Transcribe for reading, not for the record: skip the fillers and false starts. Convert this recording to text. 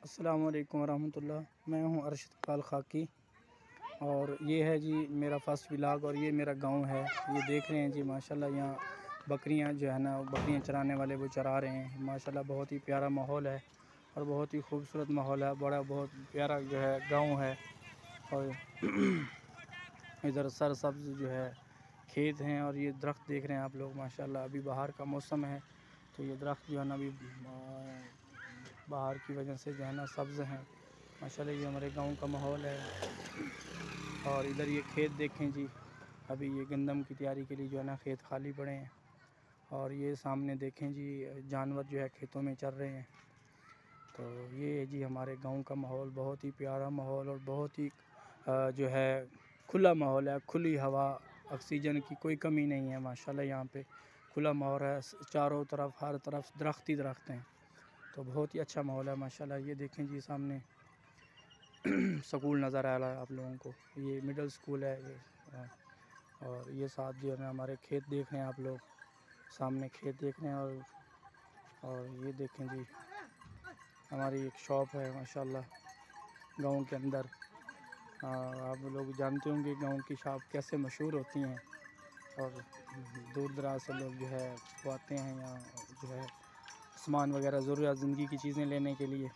अस्सलाम वालेकुम रहमतुल्लाह। मैं हूं अरशद इकबाल खाकी और ये है जी मेरा फ़र्स्ट व्लॉग और ये मेरा गांव है। ये देख रहे हैं जी माशाल्लाह, यहाँ बकरियां जो है ना, बकरियां चराने वाले वो चरा रहे हैं। माशाल्लाह बहुत ही प्यारा माहौल है और बहुत ही खूबसूरत माहौल है। बहुत प्यारा जो है गाँव है और इधर सरसब्ज़ जो है खेत हैं और ये दरख्त देख रहे हैं आप लोग। माशाल्लाह अभी बाहर का मौसम है तो ये दरख्त जो है ना अभी बाहर की वजह से जो है ना सब्ज़ हैं। माशाल्लाह ये हमारे गांव का माहौल है। और इधर ये खेत देखें जी, अभी ये गंदम की तैयारी के लिए जो है ना खेत खाली पड़े हैं। और ये सामने देखें जी जानवर जो है खेतों में चर रहे हैं। तो ये है जी हमारे गांव का माहौल, बहुत ही प्यारा माहौल और बहुत ही जो है खुला माहौल है। खुली हवा, ऑक्सीजन की कोई कमी नहीं है। माशाल्लाह यहाँ पे खुला माहौल है, चारों तरफ हर तरफ दरख्त ही दरख्त हैं। तो बहुत ही अच्छा माहौल है माशाल्लाह। ये देखें जी सामने स्कूल नज़र आ रहा है आप लोगों को, ये मिडिल स्कूल है ये। और ये साथ जो है ना हमारे खेत देख रहे हैं आप लोग, सामने खेत देख रहे हैं। और ये देखें जी हमारी एक शॉप है माशाल्लाह गांव के अंदर। आप लोग जानते होंगे गांव की शॉप कैसे मशहूर होती हैं और दूर दराज से लोग जो है वो आते हैं यहाँ जो है सामान वगैरह ज़रूरत ज़िंदगी की चीज़ें लेने के लिए।